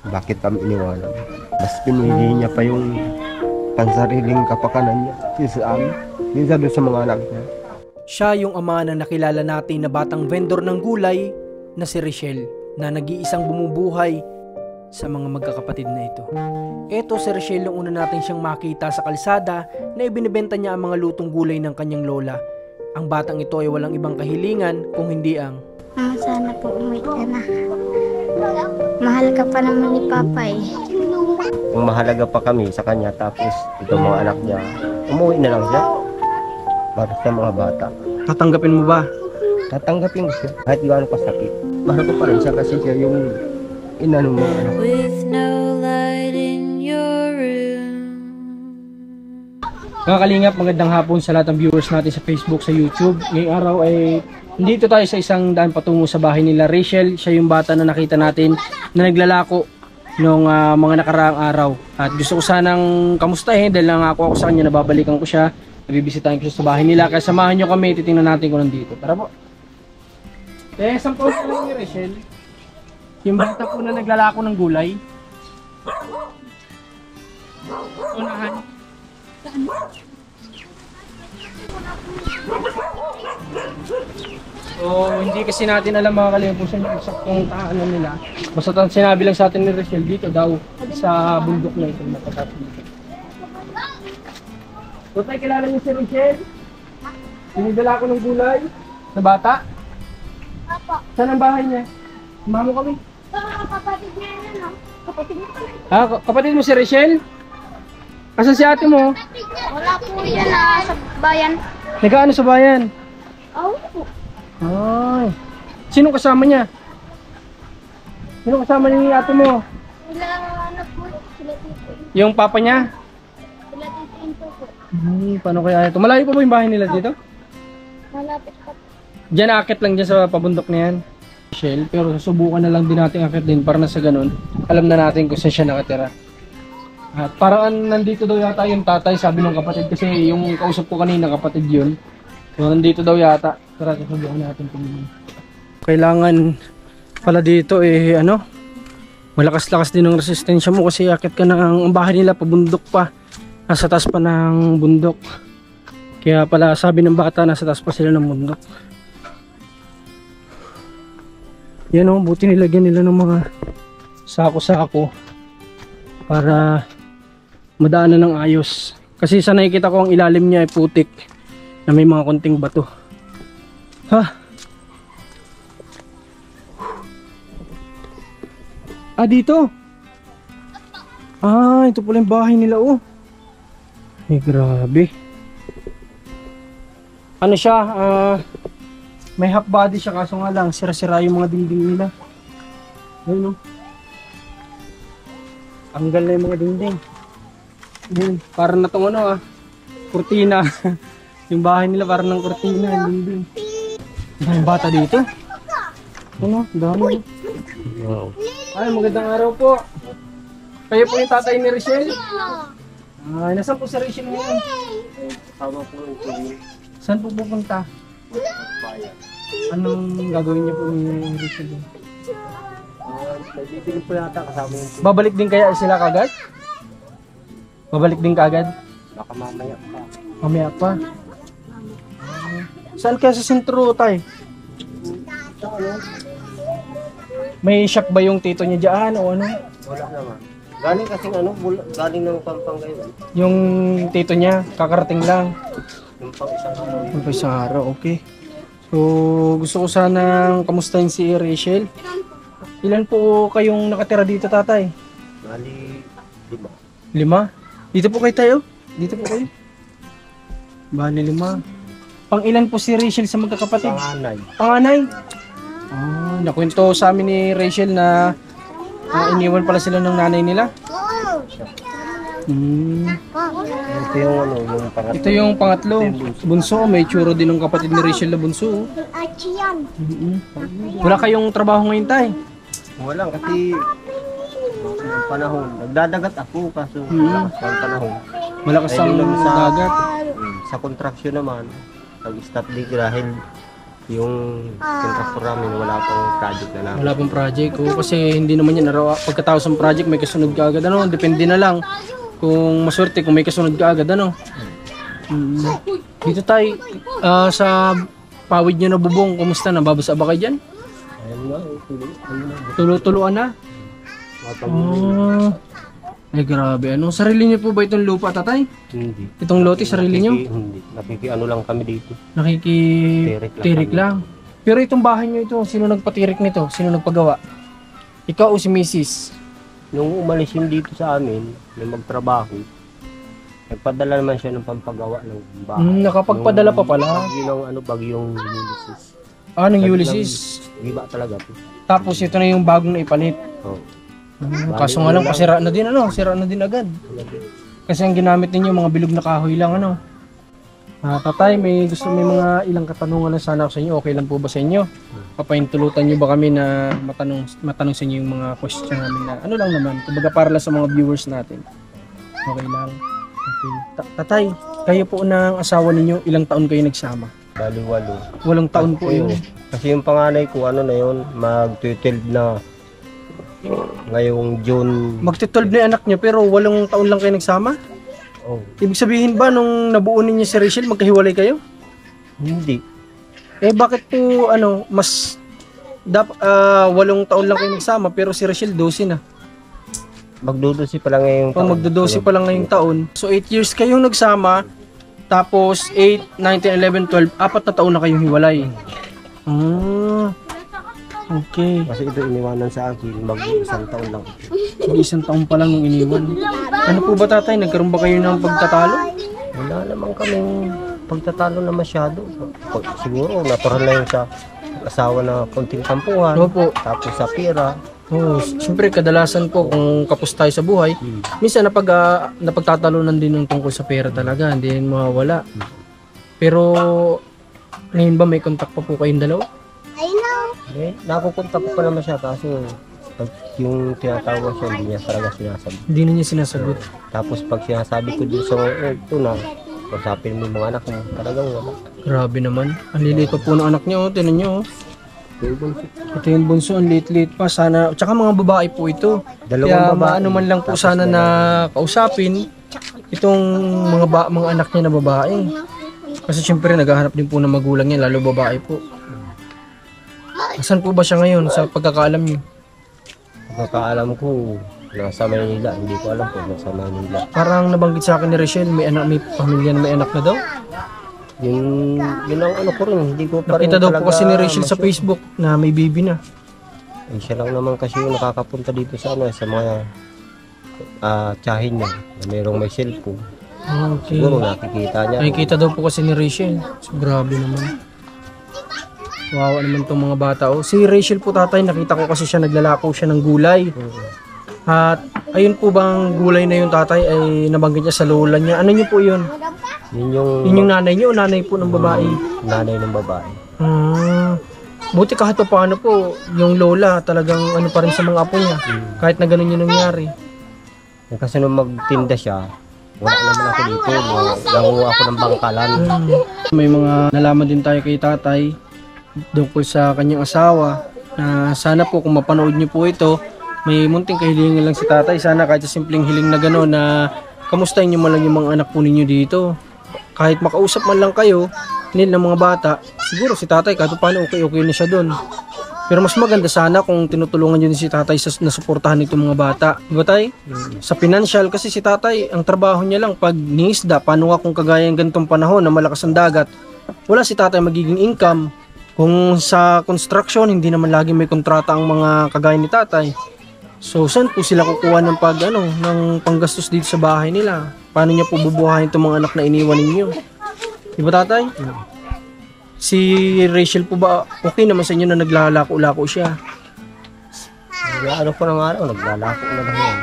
Bakit kami iniwanan? Mas pinili niya pa yung pansariling kapakanan niya kaysa sa amin. Minsan doon sa mga anak niya. Siya yung ama na nakilala natin na batang vendor ng gulay na si Richelle, na nag-iisang bumubuhay sa mga magkakapatid na ito. Eto si Richelle yung una natin siyang makita sa kalsada na ibinibenta niya ang mga lutong gulay ng kanyang lola. Ang batang ito ay walang ibang kahilingan kung hindi ang Sana po umuwi ka na. Mahal ka pa naman ni Papa eh. Kung mahalaga pa kami sa kanya, tapos ito mga anak niya, umuwi na lang siya. Para sa mga bata. tatanggapin mo ba? Tatanggapin ko siya. Kahit gaano kasakit. Mahal ko pa rin siya kasi siya yung inanong mga anak. With no light in your room. Mga kalingap, magandang hapon sa lahat ng viewers natin sa Facebook, sa YouTube. Ngayong araw ay nandito tayo sa isang daan patungo sa bahay nila Richelle. Siya yung bata na nakita natin na naglalako nung mga nakaraang araw. At gusto ko sanang kamustahin dahil nangako ako sa kanya na babalikan ko siya. Nabibisitahin ko siya sa bahay nila. Kaya samahan nyo kami, titingnan natin kung nandito. Tara po. Saan po lang ni Richelle? Yung bata po na naglalako ng gulay. Unahan. So, hindi kasi natin alam mga kalingap kung saan yung eksaktong tahanan nila. Basta sinabi lang sa atin ni Richelle dito daw sa bundok na ito. So, tayo kilala niyo si Richelle? Sinidala ko ng gulay na bata? Papa, Saan ang bahay niya? Mamo kami. kapatid niya yan, no? Kapatid niya. Kapatid mo si Richelle? Asan si ate mo? Wala po yan sa bayan. Nag-ano sa bayan? Oo po. Ay. Sino kasama niya? Sino kasama ni ate mo? Sila anak po. Sila tito. Yung papa niya? Sila tito po. Paano kaya ito? Malayo pa ba yung bahay nila dito? Malapit pa. Diyan akit lang dyan sa pabundok na yan. Shell, pero susubukan na lang din natin akit din para na sa ganun. Alam na natin kung saan siya nakatira. At parang nandito daw yata yung tatay, sabi ng kapatid. Kasi yung kausap ko kanina, kapatid yun. So nandito daw yata. Tara, susubukan natin kung kailangan pala dito malakas-lakas din ang resistensya mo kasi akit ka na ang bahay nila, pabundok pa. Nasa taas pa ng bundok. Kaya pala sabi ng bata, nasa taas pa sila ng bundok. Yan o, buti nilagyan nila ng mga sako-sako para madaanan ng ayos. Kasi sa nakikita ko ang ilalim niya ay putik na may mga konting bato. Ha? Dito? Ito pala yung bahay nila oh. Ay, grabe. Ano siya? May half body siya kaso nga lang sira-sira yung mga dingding nila. Ayun oh. Tanggal na yung mga dingding. Parang na itong kurtina. Yung bahay nila parang ng kurtina, yung dingding. May bata dito. Dami. Wow. Ay, magandang araw po. Kayo po yung tatay ni Richelle? Nasaan po si Richelle ngayon? Tama po ito. Saan po pupunta? Anong gagawin niyo po ni Richelle? Nagtitigil po yata kasama yung Babalik din kaya sila kagad? Babalik din kagad? baka mamaya pa. Mamaya pa. Saan kaya sa sentro tay? May shop ba yung tito niya dyan o ano? Wala naman. Galing kasing galing ng Pampanga yun. Yung tito niya, kakarating lang. Yung pang isang araw yun. Yung isang araw, okay. So, gusto ko sanang kamustahin si Richelle. Ilan po kayong nakatira dito tatay? Bali, 5. 5? Dito po kayo tayo? Dito po kayo? Bali 5. Pang ilan po si Richelle sa magkakapatid? Panganay. Panganay? Nakwento sa amin ni Richelle na iniwan pala sila ng nanay nila. Ito yung yung pangatlo. Ito yung pangatlo. Bunso, may tsuro din ng kapatid ni Richelle na bunso. Wala kayong trabaho ngayon tay? Wala kasi yung panahon. Nagdadagat ako kaso malakas ang panahon. Malakas ang Ayun lang dagat. Sa construction naman, nag-stop din dahil Yung contractor namin, wala pang project na namin. Wala pong project. O, kasi hindi naman yan araw. Pagkatapos ng project, may kasunod ka agad. Ano? Depende na lang. Kung maswerte, kung may kasunod ka agad. Ano? Dito tayo, sa pawid nyo na bubong, kumusta? Nababasa ba kayo dyan? Ayun na, Tulo-tuluan na? Ay grabe. Ano? Sarili niyo po ba itong lupa, tatay? Hindi. Itong lote, sarili niyo? Hindi. Nakikiano lang kami dito. Tirik lang. Pero itong bahay niyo ito, sino nagpatirik nito? Sino nagpagawa? Ikaw o si Mrs.? Nung umalis yun dito sa amin, yung magtrabaho, nagpadala naman siya ng pampagawa ng bahay. Nakapagpadala pa pala. Bagyong Ulysses. Nung Ulysses. Giba talaga po. Tapos ito na yung bagong naipalit. Oh. Kaso nga lang, pasira na din ano, sira na din agad. Kasi ang ginamit ninyo, mga bilog na kahoy lang ano. Tatay, may mga ilang katanungan na sana ako sa inyo. Okay lang po ba sa inyo? Papaintulutan niyo ba kami na matanong sa inyo yung mga question namin na ano lang naman, kumbaga para lang sa mga viewers natin. Okay lang. Okay. Tatay, kayo po ng asawa ninyo, ilang taon kayo nagsama? Bali 8. 8 taon po yun. Kasi yung panganay ko, mag-12 na ngayong June. Magti-12 na yung anak niyo pero 8 taon lang kayo nagsama? Oh, Ibig sabihin ba nung nabuo ninyo si Rachel, magkahiwalay kayo? hindi. Bakit po 8 taon lang kayo nagsama pero si Rachel 12 na. Magdudusi pa lang ngayong taon. Magdo-12 pa lang ngayong taon. So 8 years kayong nagsama, tapos 8, 19, 11, 12, 4 na taon na kayong hiwalay. Okay. Kasi ito iniwanan sa akin, mag-1 taon lang. So 1 taon pa lang yung iniwan. Ano po ba tatay? Nagkaroon ba kayo ng pagtatalo? Wala naman kaming pagtatalo na masyado. Siguro natural na yun sa asawa na konting tampuhan. Opo. Tapos sa pera. Siyempre kadalasan po kung kapos tayo sa buhay, minsan napagtatalunan din ng tungkol sa pera talaga, hindi rin mawawala. Pero ngayon ba may contact pa po kayong dalawa? Nakukontak ko pa naman siya kasi yung tinatawag siya, hindi niya talaga sinasabi. Hindi na niya sinasagot. Tapos pag sinasabi ko dun sa ito na, usapin mo yung mga anak mo, talagang wala. Grabe naman. Ang liliit pa po ng anak niyo, tinan niyo. Ito yung bunso, ang liit-liit pa. Sana, tsaka mga babae po ito. Kaya maano man lang po sana na kausapin itong mga anak niya na babae. Kasi syempre naghahanap din po ng magulang niya, lalo babae po. Saan po ba siya ngayon sa pagkakaalam niyo? Pagkakaalam ko, nasa Maynila. Hindi ko alam kung nasa Maynila. Parang nabanggit sa akin ni Rachel, may pamilya na may anak na daw. Yun ang ano ko rin, hindi ko pa rin Nakita daw po kasi ni Rachel sa masya. Facebook na may baby na. Siya lang naman kasi yung nakakapunta dito sa mga tsahin niya na mayroong may cellphone. Okay. Siguro nakikita niya. Nakikita daw po kasi ni Rachel. So, grabe naman. Wawa naman itong mga bata. Si Rachel po tatay, nakita ko kasi siya naglalako siya ng gulay. At ayun po bang gulay na yung tatay ay nabanggit niya sa lola niya. Ano niyo po yun? Yun yung nanay niyo o nanay po ng babae? Nanay ng babae. Buti kahit pa paano po, yung lola talagang ano pa rin sa mga apo niya. Kahit na ganun yung nangyari. Kasi nung magtinda siya, wala naman ako dito. Nanguha ako ng bangkalan. May mga nalaman din tayo kay tatay tungkol sa kanyang asawa. Na sana po kung mapanood niyo po ito, may munting kahilingan lang si tatay. Sana kahit sa simpleng hiling na gano'n na kamustahin niyo man lang yung mga anak po ninyo dito. Kahit makausap man lang kayo ng mga bata, siguro si tatay kahit paano okay na siya doon. Pero mas maganda sana kung tinutulungan niyo din si tatay na suportahan itong mga bata. Diba tay? Sa financial kasi si tatay, ang trabaho niya lang pag niisda, paano nga kung kagaya ng ganitong panahon na malakas ang dagat, wala si tatay magiging income. Kung sa construction, hindi naman lagi may kontrata ang mga kagaya ni tatay. So, saan po sila kukuha ng ng panggastos dito sa bahay nila? Paano niya po bubuhayin itong mga anak na iniwan ninyo? Diba tatay? Si Rachel po ba, okay naman sa inyo na naglalako-lako siya? Ano ko ng araw, naglalako na lang yan.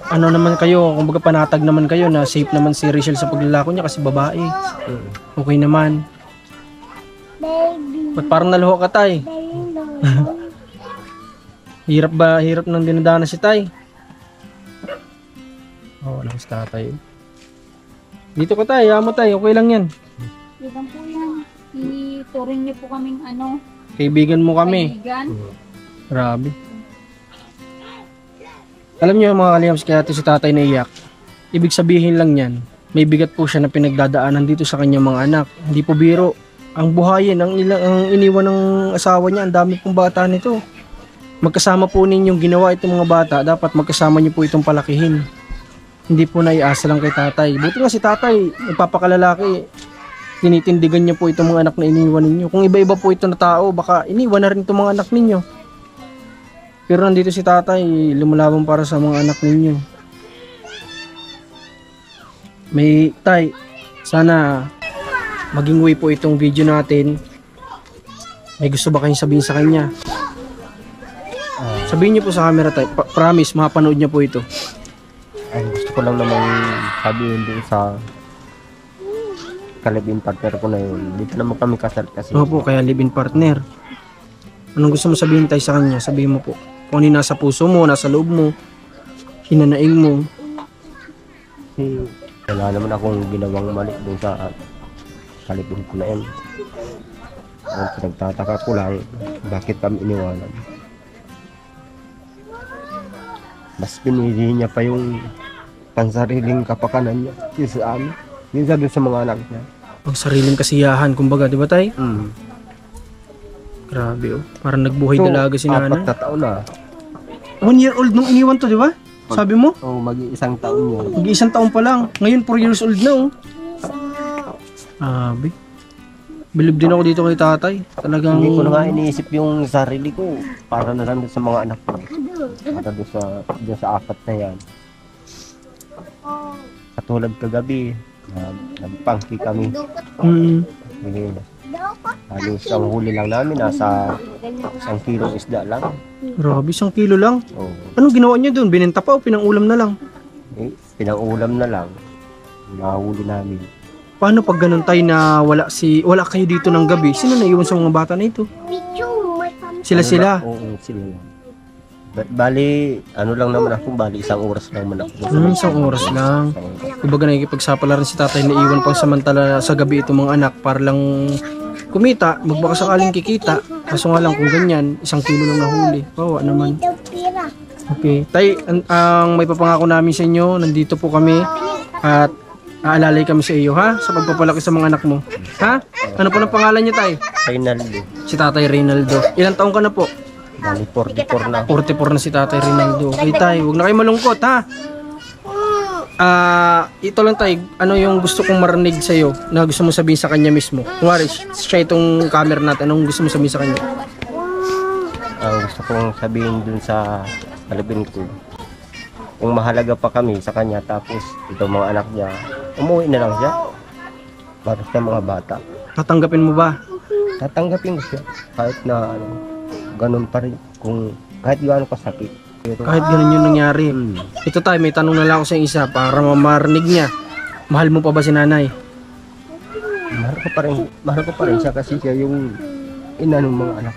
Ano naman kayo, kumbaga panatag naman kayo na safe naman si Rachel sa paglalako niya kasi babae. Okay naman. Ba't parang naluho ka tay? Hirap nang dinadana si tay? Wala si tatay. Dito ka tay, amo tay, okay lang yan. ituring niyo po kaming ano, Kaibigan mo kami. kaibigan. Grabe. Alam niyo mga kalihams, kaya ito si tatay naiyak. Ibig sabihin lang yan, may bigat po siya na pinagdadaanan dito sa kanyang mga anak. Hindi po biro. Ang buhayin, ang iniwan ng asawa niya, ang dami pong bata nito. Magkasama po ninyong ginawa itong mga bata, dapat magkasama niyo po itong palakihin. Hindi po naiasa lang kay tatay. Buti nga si tatay, nagpapakalalaki. Tinitindigan niya po itong mga anak na iniwan ninyo. Kung iba-iba po ito na tao, baka iniwan na rin itong mga anak ninyo. Pero nandito si tatay, lumalaban para sa mga anak ninyo. May tay, sana maging way po itong video natin. May gusto ba kayong sabihin sa kanya? Sabihin niyo po sa camera tay, promise mapanood niya po ito. Ay, gusto ko lang naman sabihin doon sa kalibin partner ko na yun. Dito naman kami kasal kasi. Opo, kaya live-in partner. Anong gusto mo sabihin tay sa kanya? Sabihin mo po. Kung ano yung nasa puso mo, nasa loob mo, hinanaing mo. Kasi wala naman akong ginawang mali doon sa kalibin ko na yun. Ang pinagtataka ko lang, bakit kami iniwanan. Mas pinili niya pa yung pansariling kapakanan niya kaysa sa amin. Minsan doon sa mga anak niya. Ang sariling kasiyahan, kumbaga, di ba tay? Grabe oh. Parang nagbuhay dalaga si nanay. 4 na taon na. 1 year old nung iniwan to, di ba? Sabi mo? Oo, mag-iisang taon yun. Mag-1 taon pa lang. Ngayon 4 years old na oh. Grabe. Bilib din ako dito kay tatay. Talagang Hindi ko na nga iniisip yung sarili ko. Para na lang doon sa mga anak ko. Para doon sa 4 na yan. Katulad kagabi, nagpangki kami. Sige. Halos ang huli lang namin, nasa 1 kilong isda lang. Grabe, 1 kilo lang. Oo. Anong ginawa niyo doon? Binenta pa o pinangulam na lang? Pinang-ulam na lang. Nahuli namin. Paano pag ganun tayo na wala kayo dito ng gabi? Sino naiwan sa mga bata na ito? Sila. Oo, sila lang. Bali, ano lang naman ako, bali 1 oras lang naman ako. 1 oras lang. Kumbaga nakikipagsapala rin si tatay na iwan pang samantala sa gabi itong mga anak para lang kumita, magbaka sakaling kikita. Kaso nga lang kung ganyan, 1 kilo lang nahuli. Bawa naman. Okay. Tay, ang may papangako namin sa inyo, nandito po kami at aalalay kami sa iyo, ha? Sa pagpapalaki sa mga anak mo. Ha? Ano po ang pangalan niya, tay? Reynaldo. Si Tatay Reynaldo. Ilang taon ka na po? Bali, 44 na. 44 na si Tatay Reynaldo. Okay, tay, huwag na kayo malungkot, ha? Ito lang tay, ano yung gusto kong marinig sa iyo na gusto mo sabihin sa kanya mismo? Kunwari, siya itong camera natin, anong gusto mo sabihin sa kanya? Ang gusto kong sabihin dun sa kalibin ko, kung mahalaga pa kami sa kanya, tapos itong mga anak niya, umuwi na lang siya para sa mga bata. Tatanggapin mo ba? Tatanggapin ko siya kahit na ganun pa rin, kung kahit gaano kasakit. Pero, Kahit ganun yung nangyari. Ito tay, may tanong na lang ako sa isa para mamarinig niya. Mahal mo pa ba si nanay? mahal ko pa rin siya kasi siya yung ina ng mga anak.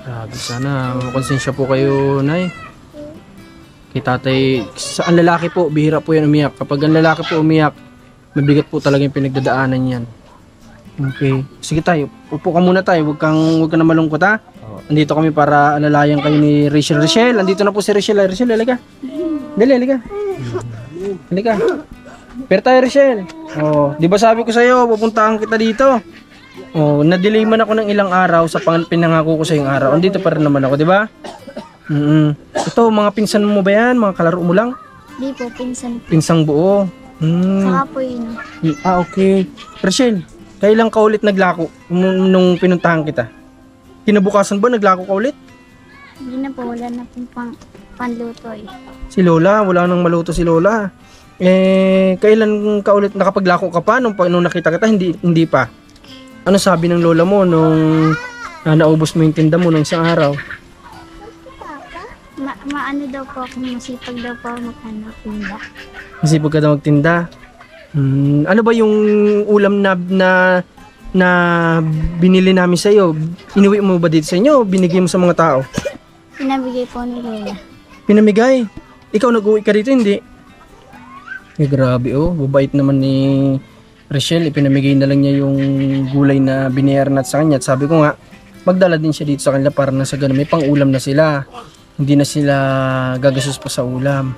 Grabe, sana makonsensya po kayo, nay. Kay tatay, ang lalaki po, bihira po yan umiyak. Kapag ang lalaki po umiyak, mabigat po talaga yung pinagdadaanan yan. Okay. Sige tayo, upo ka muna tayo. Huwag ka na malungkot, ha? Andito kami para alalayan kayo ni Rachel. Rachel, andito na po si Rachel. Rachel, halika. Dali, halika. Halika. Pero tayo, Rachel. Oh, di ba sabi ko sa'yo, pupuntahan kita dito. Oh, na-delay man ako ng ilang araw sa pinangako ko sa yung araw. Andito pa rin naman ako, di ba? Ito, mga pinsan mo ba yan? Mga kalaro mo lang? Di po, pinsan. Pinsang buo. Saka po yun. Okay. Rachel, kailan ka ulit naglako nung pinuntahan kita? Kinabukasan ba naglako ka ulit? Hindi na po, wala na pong panluto eh. Si Lola, wala nang maluto si Lola. Kailan ka ulit nakapaglako ka pa nung nakita kita? Hindi pa. Ano sabi ng lola mo nung naubos mo yung tinda mo ng isang araw? Maano daw po ako, masipag daw po ako magtinda. Masipag ka daw magtinda. Ano ba yung ulam na binili namin sa iyo? Inuwi mo ba dito sa inyo o binigay mo sa mga tao? Pinabigay po ni Lola. Pinamigay? Ikaw nag-uwi ka dito, hindi? Grabe oh, babait naman ni Rachel, ipinamigay na lang niya yung gulay na binayaran natin sa kanya. At sabi ko nga, magdala din siya dito sa kanila para na sa ganun may pang-ulam na sila. Hindi na sila gagastos pa sa ulam.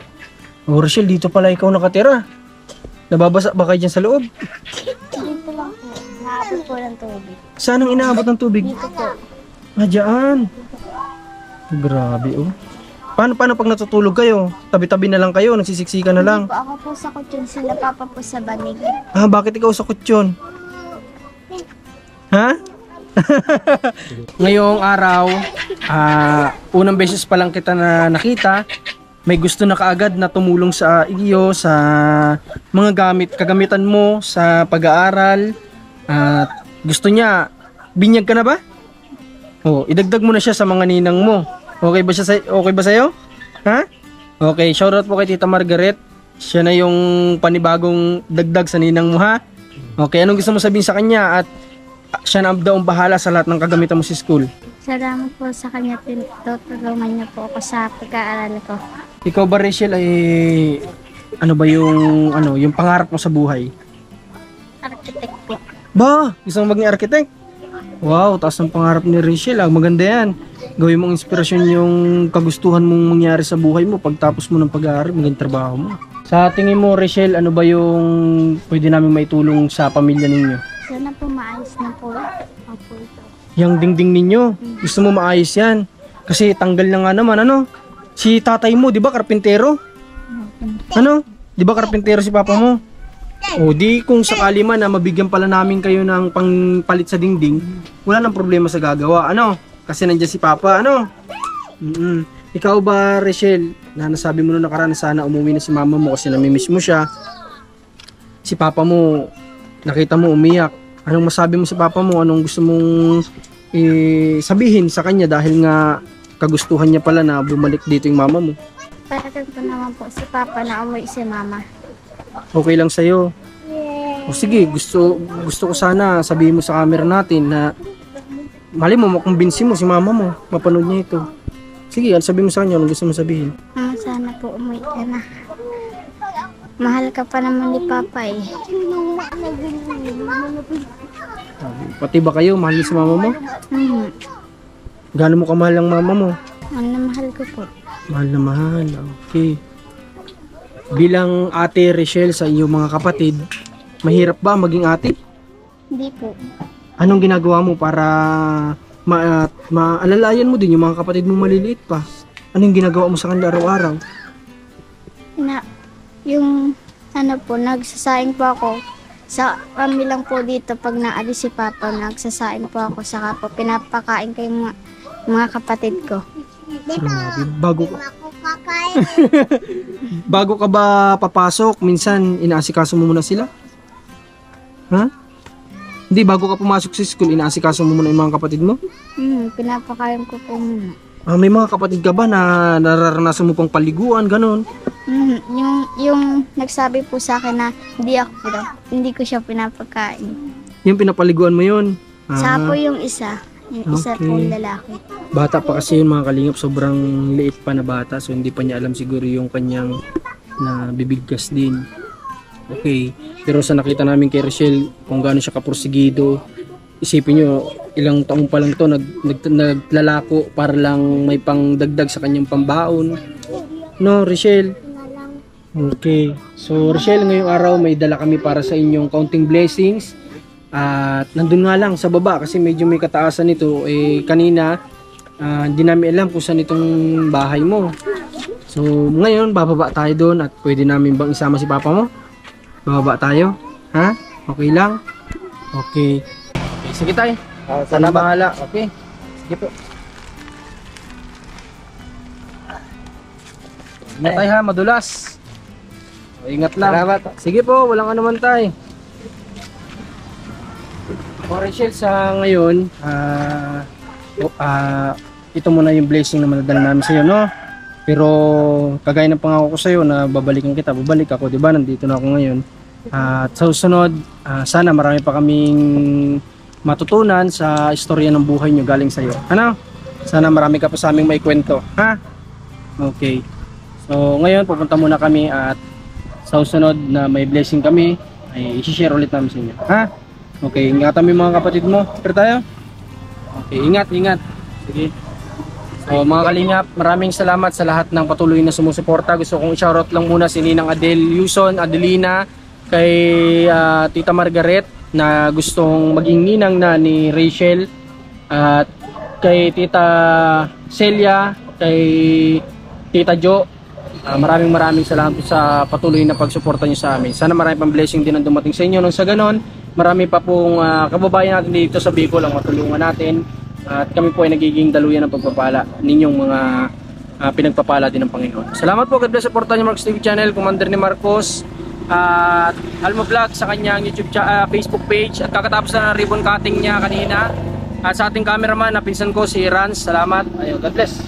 Oh, Rachel, dito pala ikaw nakatira. Nababasa ba kayo dyan sa loob? Dito lang po. Naabot po ng tubig. Saan ang inaabot ng tubig? Dito po. Diyan. Grabe oh. Paano pag natutulog kayo? Tabi-tabi na lang kayo, nagsisiksika na lang. Po, ako po sa kutsyon, sila papa po sa banig. Ah, bakit ikaw sa kutsyon? Ha? Ngayong araw, unang beses pa lang kita na nakita, may gusto na kaagad na tumulong sa iyo sa mga kagamitan mo sa pag-aaral. At gusto niya, binyag ka na ba? Oh, idagdag mo na siya sa mga ninang mo. Okay ba sa'yo? Ha? Okay, shoutout po kay Tita Margaret. Siya na yung panibagong dagdag sa ninang mo, ha? Okay, anong gusto mo sabihin sa kanya? At siya na daw ang bahala sa lahat ng kagamitan mo sa school. Salamat po sa kanya. Tutulungan niya po ako sa pag-aaral ko. Ikaw ba, Rachel, ay ano ba yung pangarap mo sa buhay? Architect po. Ba, gusto mo maging architect? Wow, taas ang pangarap ni Rachel. Maganda yan. Gawin mong inspirasyon yung kagustuhan mong mangyari sa buhay mo pagtapos mo ng pag-aaral, maging trabaho mo. Sa tingin mo, Rachel, ano ba yung pwede namin maitulong sa pamilya ninyo? Sana po maayos na po. Opo ito. Yung dingding ninyo, gusto mo maayos yan. Kasi tanggal na nga naman, ano? Si tatay mo, di ba, karpintero? Ano? Di ba karpintero si papa mo? O di kung sakali man na mabigyan pala namin kayo ng pangpalit sa dingding, wala nang problema sa gagawa, ano? Kasi nandiyan si papa, ano? Ikaw ba, Rachel, na nasabi mo nung nakaraan na sana umuwi na si mama mo kasi namimiss mo siya. Si papa mo, nakita mo umiyak. Anong masabi mo sa papa mo? Anong gusto mong sabihin sa kanya dahil nga kagustuhan niya pala na bumalik dito yung mama mo? Parating po naman po si papa na umuwi si mama. Okay lang sa'yo. O sige, gusto ko sana sabihin mo sa camera natin na mali mo, makumbinsi mo si mama mo, mapanood niya ito. Sige, sabihin mo sa kanya, anong gusto mo sabihin? Sana po umuwi ka na. Mahal ka pa naman ni papa eh. Pati ba kayo, mahal niyo si mama mo? Gaano mo kamahal ang mama mo? Mahal na mahal ko po. Mahal na mahal, okay. Bilang ate Rachel sa iyong mga kapatid, mahirap ba maging ate? Hindi po. Anong ginagawa mo para maalalayan mo din yung mga kapatid mo maliliit pa? Anong ginagawa mo sa kanila araw-araw? Yung ano po, nagsasaing po ako. Sa kami lang po dito pag naalis si papa, nagsasaing po ako. Saka po pinapakain ko yung mga kapatid ko. Grabe, bago ka ba papasok, minsan inaasikaso mo muna sila? Ha? Hindi, bago ka pumasok sa school, inaasikaso mo muna yung mga kapatid mo? Pinapakain ko po muna. May mga kapatid ka ba na nararanasan mo pang paliguan, ganon? Yung nagsabi po sa akin na hindi ko siya pinapakain. Yung pinapaliguan mo yun? Saka po yung isa. Yung isa po lalaki. Bata pa kasi yun mga kalingap, sobrang liit pa na bata. So hindi pa niya alam siguro yung kanyang na bibigkas din. Okay, pero sa nakita namin kay Rachel, kung gaano siya kapursigido, isipin nyo, ilang taong pa lang to naglalako para lang may pangdagdag sa kanyang pambaon. No, Rachel? Okay. So, Rachel, ngayong araw may dala kami para sa inyong counting blessings. At nandun nga lang sa baba kasi medyo may kataasan nito. Kanina, hindi namin alam kung saan itong bahay mo. So, ngayon, bababa tayo doon at pwede namin bang isama si papa mo? Bababa tayo? Ha? Okay lang? Okay. Sige tayo. Sana bahala. Okay. Sige po. Ingat tayo ha, madulas. Ingat lang. Salamat. Sige po, walang anuman tayo. Rachel, sa ngayon, ito muna yung blessing na madadala namin sa iyo, no? Pero kagaya ng pangako ko sa iyo na babalikan kita, babalik ako, 'di ba? Nandito na ako ngayon. At sa susunod, sana marami pa kaming matutunan sa istorya ng buhay nyo galing sa iyo. Ano? Sana marami ka pa sa aming may kwento, ha? Okay. So, ngayon pupunta muna kami at sa susunod na may blessing kami, ay i-share ulit namin sa inyo. Ha? Okay, ingatan mo yung mga kapatid mo. Pero tayo? Okay, ingat. Sige. So mga kalingap, maraming salamat sa lahat ng patuloy na sumusuporta. Gusto kong i-shoutout lang muna si Ninang Adel Yuson, Adelina, kay Tita Margaret na gustong maging ninang na ni Rachel, at kay Tita Celia, kay Tita Jo. Maraming salamat sa patuloy na pagsuporta nyo sa amin. Sana marami pang blessing din ang dumating sa inyo. Nung sa ganon, marami pa pong kababayan natin dito sa Bicol ang matulungan natin. At kami po ay nagiging daluyan ng pagpapala ninyong mga pinagpapala din ng Panginoon. Salamat po. God bless. Supportan niyo Marcos TV channel, Commander ni Marcos, at Almo Vlog sa kanyang YouTube Facebook page. At kakatapos na ng ribbon cutting niya kanina. At sa ating cameraman na pinsan ko si Rans. Salamat. Ayun, God bless.